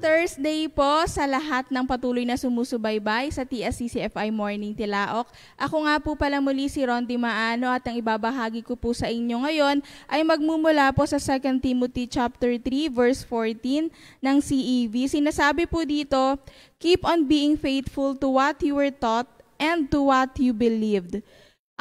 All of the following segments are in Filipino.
Thursday po sa lahat ng patuloy na sumusubaybay sa TSCCFI Morning Tilaok. Ako nga po pala muli si Rondy Maano at ang ibabahagi ko po sa inyo ngayon ay magmumula po sa 2 Timothy chapter 3 verse 14 ng CEV. Sinasabi po dito, keep on being faithful to what you were taught and to what you believed.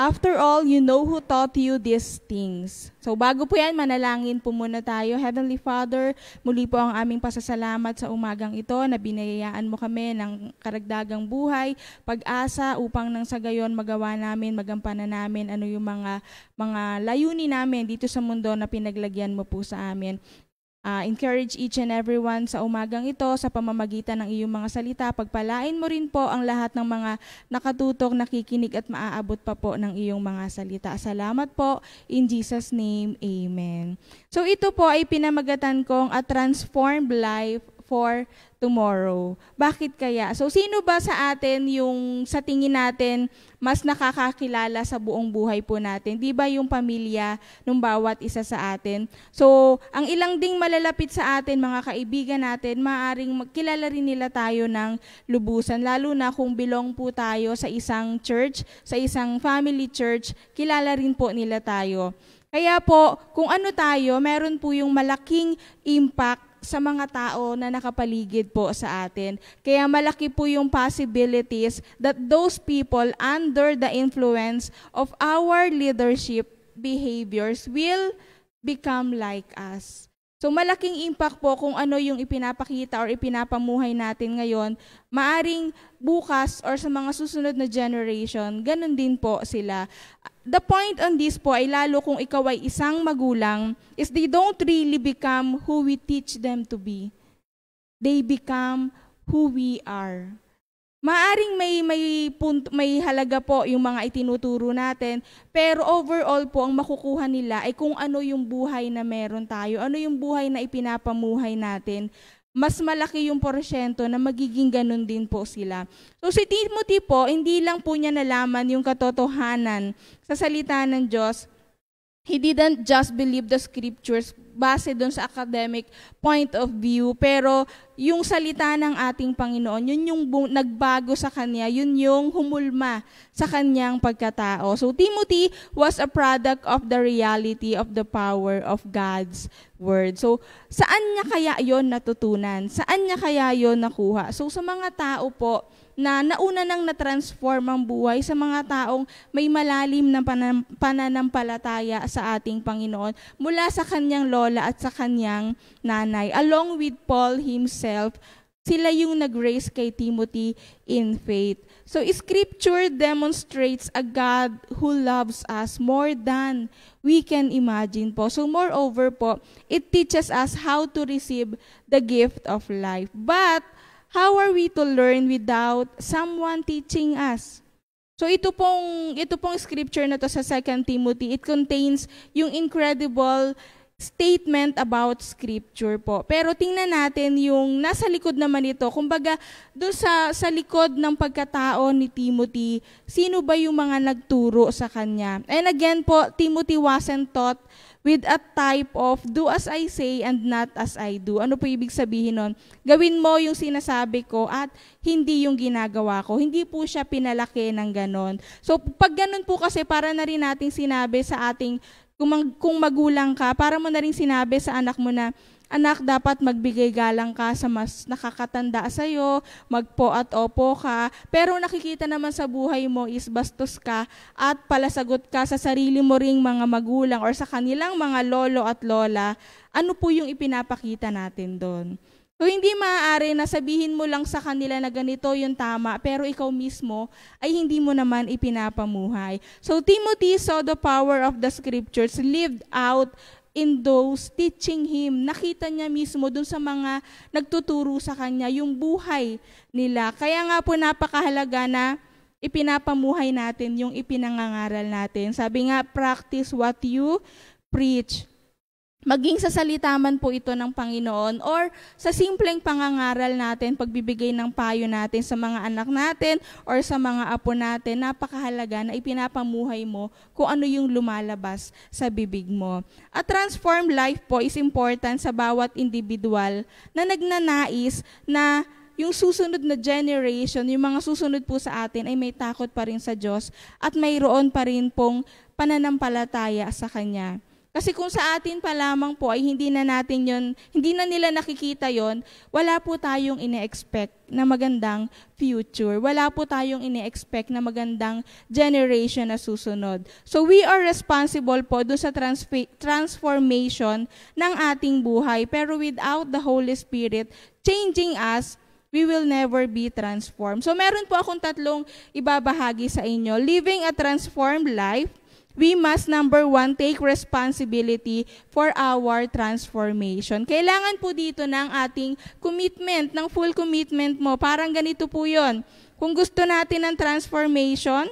After all, you know who taught you these things. So bago po yan, manalangin po muna tayo. Heavenly Father, muli po ang aming pasasalamat sa umagang ito na binayayaan mo kami ng karagdagang buhay, pag-asa upang nang sa gayon magawa namin, magampanan namin ano yung mga layunin namin dito sa mundo na pinaglagyan mo po sa amin. Encourage each and everyone sa umagang ito sa pamamagitan ng iyong mga salita. Pagpalain mo rin po ang lahat ng mga nakatutok, nakikinig at maaabot pa po ng iyong mga salita. Salamat po. In Jesus' name, Amen. So ito po ay pinamagatan kong A Transformed Life for Tomorrow. Bakit kaya? So sino ba sa atin yung sa tingin natin mas nakakakilala sa buong buhay po natin? Di ba yung pamilya ng bawat isa sa atin? So ang ilang ding malalapit sa atin, mga kaibigan natin, maaring magkilala rin nila tayo ng lubusan. Lalo na kung belong po tayo sa isang church, sa isang family church, kilala rin po nila tayo. Kaya po, kung ano tayo, meron po yung malaking impact sa mga tao na nakapaligid po sa atin. Kaya malaki po yung possibilities that those people under the influence of our leadership behaviors will become like us. So malaking impact po kung ano yung ipinapakita or ipinapamuhay natin ngayon, maaring bukas or sa mga susunod na generation, ganun din po sila. The point on this po ay lalo kung ikaw ay isang magulang, is they don't really become who we teach them to be. They become who we are. Maaring may halaga po yung mga itinuturo natin, pero overall po ang makukuha nila ay kung ano yung buhay na meron tayo, ano yung buhay na ipinapamuhay natin. Mas malaki yung porsyento na magiging ganun din po sila. So si Timothy po, hindi lang po niya nalaman yung katotohanan sa salita ng Diyos. He didn't just believe the scriptures base doon sa academic point of view, pero yung salita ng ating Panginoon, yun yung nagbago sa kanya, yun yung humulma sa kanyang pagkatao. So Timothy was a product of the reality of the power of God's Word. So saan niya kaya yon natutunan? Saan niya kaya yon nakuha? So sa mga tao po, na nauna nang na-transform ang buhay sa mga taong may malalim na pananampalataya sa ating Panginoon mula sa kanyang lola at sa kanyang nanay. Along with Paul himself, sila yung nag-raise kay Timothy in faith. So Scripture demonstrates a God who loves us more than we can imagine po. So moreover po, it teaches us how to receive the gift of life. But how are we to learn without someone teaching us? So ito pong scripture na to sa 2 Timothy, it contains yung incredible statement about scripture po. Pero tingnan natin yung nasa likod naman ito. Kumbaga, doon sa likod ng pagkatao ni Timothy, sino ba yung mga nagturo sa kanya? And again po, Timothy wasn't taught with a type of do as I say and not as I do. Ano po ibig sabihin nun? Gawin mo yung sinasabi ko at hindi yung ginagawa ko. Hindi po siya pinalaki ng ganon. So pag ganon po kasi para na rin nating sinabi sa ating, kung magulang ka, para mo na rin sinabi sa anak mo na, anak, dapat magbigay galang ka sa mas nakakatanda sa'yo, magpo at opo ka, pero nakikita naman sa buhay mo is bastos ka at palasagot ka sa sarili mo ring mga magulang or sa kanilang mga lolo at lola, ano po yung ipinapakita natin doon? So hindi maaari na sabihin mo lang sa kanila na ganito yung tama, pero ikaw mismo ay hindi mo naman ipinapamuhay. So Timothy saw the power of the scriptures lived out in those teaching him. Nakita niya mismo dun sa mga nagtuturo sa kanya yung buhay nila. Kaya nga po napakahalaga na ipinapamuhay natin yung ipinangangaral natin. Sabi nga, practice what you preach. maging sa salita man po ito ng Panginoon or sa simpleng pangangaral natin, pagbibigay ng payo natin sa mga anak natin or sa mga apo natin, napakahalaga na ipinapamuhay mo kung ano yung lumalabas sa bibig mo. A transformed life po is important sa bawat individual na nagnanais na yung susunod na generation, yung mga susunod po sa atin ay may takot pa rin sa Diyos at mayroon pa rin pong pananampalataya sa Kanya. Kasi kung sa atin pa lamang po ay hindi na nila nakikita yon, wala po tayong ine-expect na magandang future. Wala po tayong ine-expect na magandang generation na susunod. So we are responsible po doon sa transformation ng ating buhay. Pero without the Holy Spirit changing us, we will never be transformed. So meron po akong 3 ibabahagi sa inyo. Living a transformed life, we must, number 1, take responsibility for our transformation. Kailangan po dito ng ating commitment, ng full commitment mo. Parang ganito po yun. Kung gusto natin ng transformation,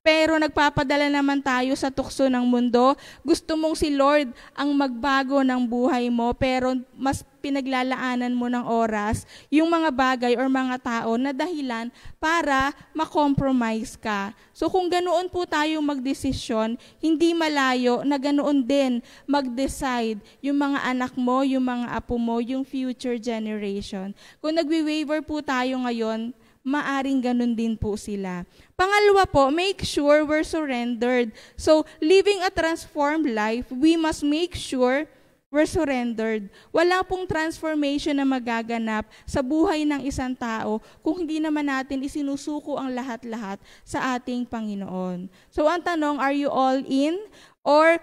pero nagpapadala naman tayo sa tukso ng mundo, gusto mong si Lord ang magbago ng buhay mo, pero mas pinaglalaanan mo ng oras yung mga bagay or mga tao na dahilan para makompromise ka. So kung ganoon po tayo magdesisyon, hindi malayo na ganoon din mag-decide yung mga anak mo, yung mga apo mo, yung future generation. Kung nagwi-waver po tayo ngayon, maaring ganun din po sila. Pangalawa po, make sure we're surrendered. So, living a transformed life, we must make sure we're surrendered. Wala pong transformation na magaganap sa buhay ng isang tao kung hindi naman natin isinusuko ang lahat-lahat sa ating Panginoon. So, ang tanong, are you all in? Or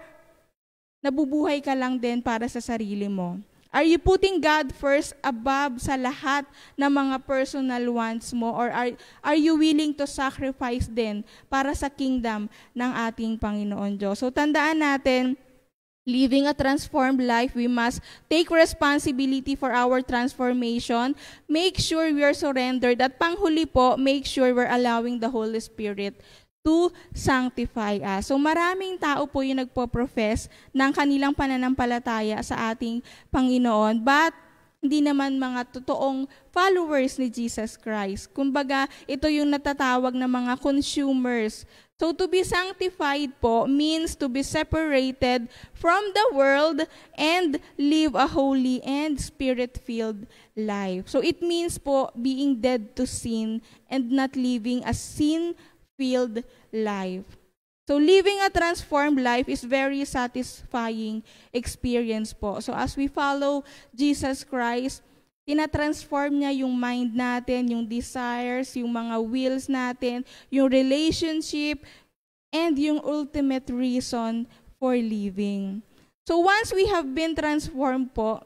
nabubuhay ka lang din para sa sarili mo? Are you putting God first above sa lahat ng mga personal wants mo? Or are you willing to sacrifice din para sa kingdom ng ating Panginoon Diyos? So tandaan natin, living a transformed life, we must take responsibility for our transformation. Make sure we are surrendered. At panghuli po, make sure we're allowing the Holy Spirit to sanctify us. So maraming tao po yung nagpo-profess ng kanilang pananampalataya sa ating Panginoon, but hindi naman mga totoong followers ni Jesus Christ. Kumbaga, ito yung natatawag na mga consumers. So to be sanctified po means to be separated from the world and live a holy and spirit-filled life. So it means po being dead to sin and not living a sin-filled life. So living a transformed life is very satisfying experience po. So as we follow Jesus Christ, tinatransform niya yung mind natin, yung desires, yung mga wills natin, yung relationship, and yung ultimate reason for living. So once we have been transformed po,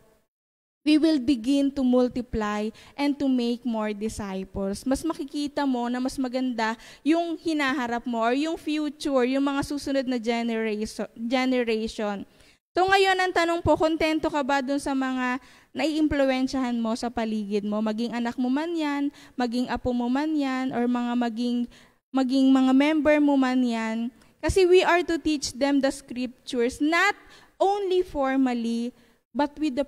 we will begin to multiply and to make more disciples. Mas makikita mo na mas maganda yung hinaharap mo or yung future, yung mga susunod na generation. So ngayon, ang tanong po, kontento ka ba dun sa mga naiimpluwensyahan mo sa paligid mo? Maging anak mo man yan, maging apo mo man yan, or maging mga member mo man yan. Kasi we are to teach them the scriptures, not only formally, but with the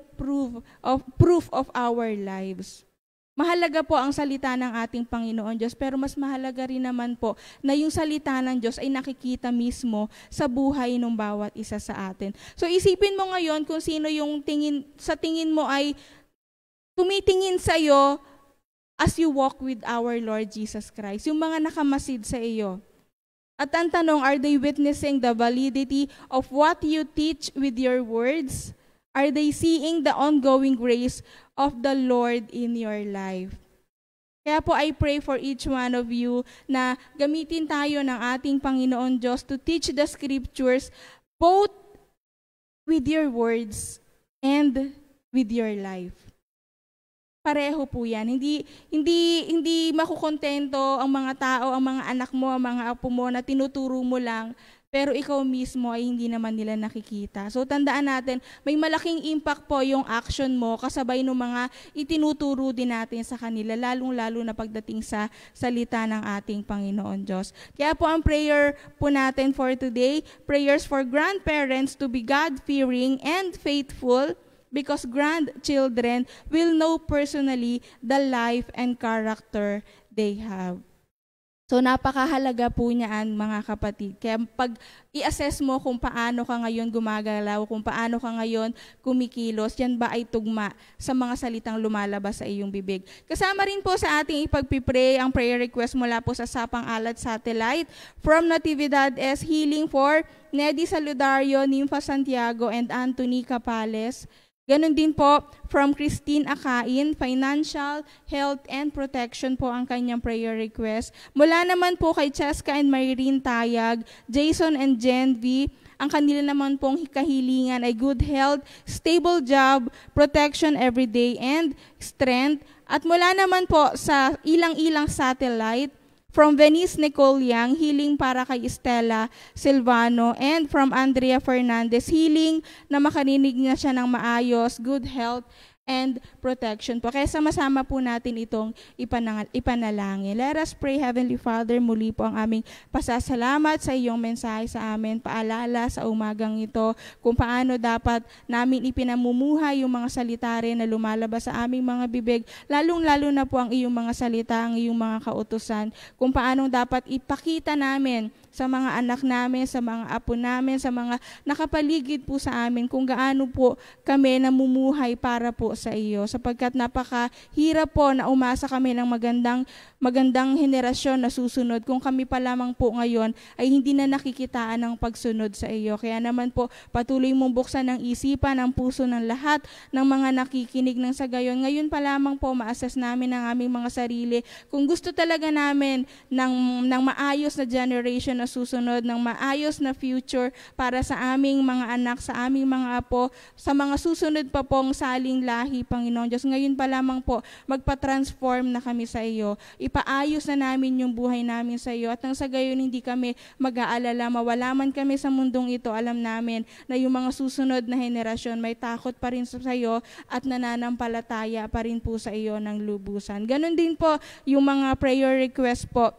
proof of our lives. Mahalaga po ang salita ng ating Panginoon Diyos, pero mas mahalaga rin naman po na yung salita ng Diyos ay nakikita mismo sa buhay ng bawat isa sa atin. So isipin mo ngayon kung sino yung sa tingin mo ay tumitingin sa iyo as you walk with our Lord Jesus Christ. Yung mga nakamasid sa iyo. At ang tanong, are they witnessing the validity of what you teach with your words? Are they seeing the ongoing grace of the Lord in your life? Kaya po I pray for each one of you na gamitin tayo ng ating Panginoon Diyos to teach the scriptures both with your words and with your life. Pareho po yan. Hindi makukontento ang mga tao, ang mga anak mo, ang mga apo mo na tinuturo mo lang pero ikaw mismo ay hindi naman nila nakikita. So tandaan natin, may malaking impact po yung action mo kasabay ng mga itinuturo din natin sa kanila, lalong-lalo na pagdating sa salita ng ating Panginoon Diyos. Kaya po ang prayer po natin for today, prayers for grandparents to be God-fearing and faithful, because grandchildren will know personally the life and character they have. So napakahalaga po niyan, mga kapatid. Kaya pag i-assess mo kung paano ka ngayon gumagalaw, kung paano ka ngayon kumikilos, yan ba ay tugma sa mga salitang lumalabas sa iyong bibig. Kasama rin po sa ating ipagpipray ang prayer request mula po sa Sapang Alad Satellite from Natividad S. Healing for Nedy Saludario, Nympha Santiago, and Anthony Capales. Ganon din po, from Christine Akain, financial, health, and protection po ang kanyang prayer request. Mula naman po kay Cheska and Myrene Tayag, Jason and Jen V, ang kanila naman pong kahilingan ay good health, stable job, protection every day, and strength. At mula naman po sa ilang-ilang satellite, from Venice Nicole Yang, healing para kay Estela Silvano, and from Andrea Fernandez, healing na makarinig na siya ng maayos, good health, and protection po. Kaya sama-sama po natin itong ipanalangin. Let us pray. Heavenly Father, muli po ang aming pasasalamat sa iyong mensahe sa amin, paalala sa umagang ito kung paano dapat namin ipinamumuhay yung mga salita rin na lumalabas sa aming mga bibig, lalong-lalo na po ang iyong mga salita, ang iyong mga kautusan, kung paano dapat ipakita namin sa mga anak namin, sa mga apo namin, sa mga nakapaligid po sa amin, kung gaano po kami namumuhay para po sa iyo. Sapagkat napakahirap po na umasa kami ng magandang henerasyon na susunod kung kami pa lamang po ngayon ay hindi na nakikitaan ng pagsunod sa iyo. Kaya naman po, patuloy mong buksan ang isipan, ang puso ng lahat ng mga nakikinig ng sa gayon. Ngayon pa lamang po, ma-assess namin ang aming mga sarili. Kung gusto talaga namin ng maayos na generation na susunod, ng maayos na future para sa aming mga anak, sa aming mga apo, sa mga susunod pa pong saling lahi, Panginoon Diyos. Ngayon pa lamang po, magpa-transform na kami sa iyo. Ipaayos na namin yung buhay namin sa iyo at nang sa gayon hindi kami mag-aalala, mawala man kami sa mundong ito, alam namin na yung mga susunod na henerasyon may takot pa rin sa iyo at nananampalataya pa rin po sa iyo ng lubusan. Ganon din po yung mga prayer request po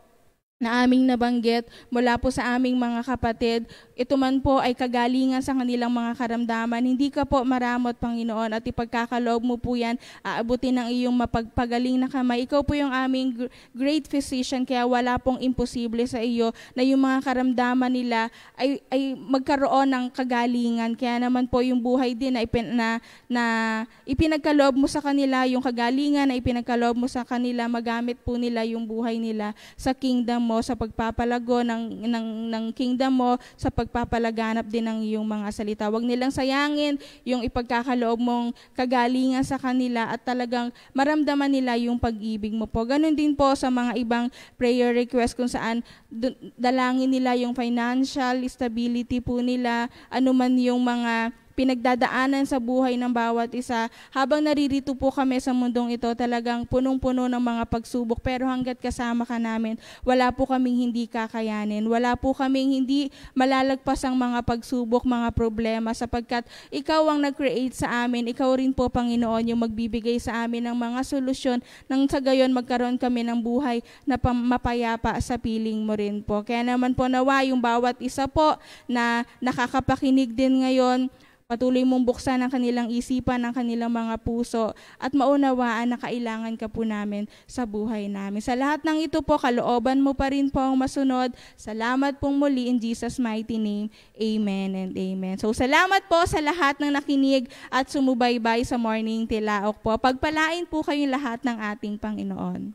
na aming nabanggit mula po sa aming mga kapatid. Ito man po ay kagalingan sa kanilang mga karamdaman. Hindi ka po maramot, Panginoon, at ipagkakaloob mo po yan, aabutin ng iyong mapagpagaling na kamay. Ikaw po yung aming great physician, kaya wala pong imposible sa iyo na yung mga karamdaman nila ay magkaroon ng kagalingan. Kaya naman po yung buhay din na ipinagkaloob mo sa kanila, yung kagalingan na ipinagkaloob mo sa kanila, magamit po nila yung buhay nila sa kingdom mo, sa pagpapalago ng kingdom mo, sa pagpapalaganap din ng iyong mga salita. Huwag nilang sayangin yung ipagkakaloob mong kagalingan sa kanila at talagang maramdaman nila yung pag-ibig mo po. Ganon din po sa mga ibang prayer request kung saan dalangin nila yung financial stability po nila, anuman yung mga pinagdadaanan sa buhay ng bawat isa. Habang naririto po kami sa mundong ito, talagang punong-puno ng mga pagsubok, pero hanggat kasama ka namin, wala po kaming hindi kakayanin. Wala po kaming hindi malalagpas ang mga pagsubok, mga problema, sapagkat ikaw ang nag-create sa amin. Ikaw rin po, Panginoon, yung magbibigay sa amin ng mga solusyon nang sa gayon magkaroon kami ng buhay na mapayapa sa piling mo rin po. Kaya naman po nawa yung bawat isa po na nakakapakinig din ngayon, patuloy mong buksan ang kanilang isipan, ang kanilang mga puso at maunawaan na kailangan ka po namin sa buhay namin. Sa lahat ng ito po, kalooban mo pa rin po ang masunod. Salamat pong muli in Jesus' mighty name. Amen and amen. So salamat po sa lahat ng nakinig at sumubaybay sa Morning Tilaok po. Pagpalain po kayong lahat ng ating Panginoon.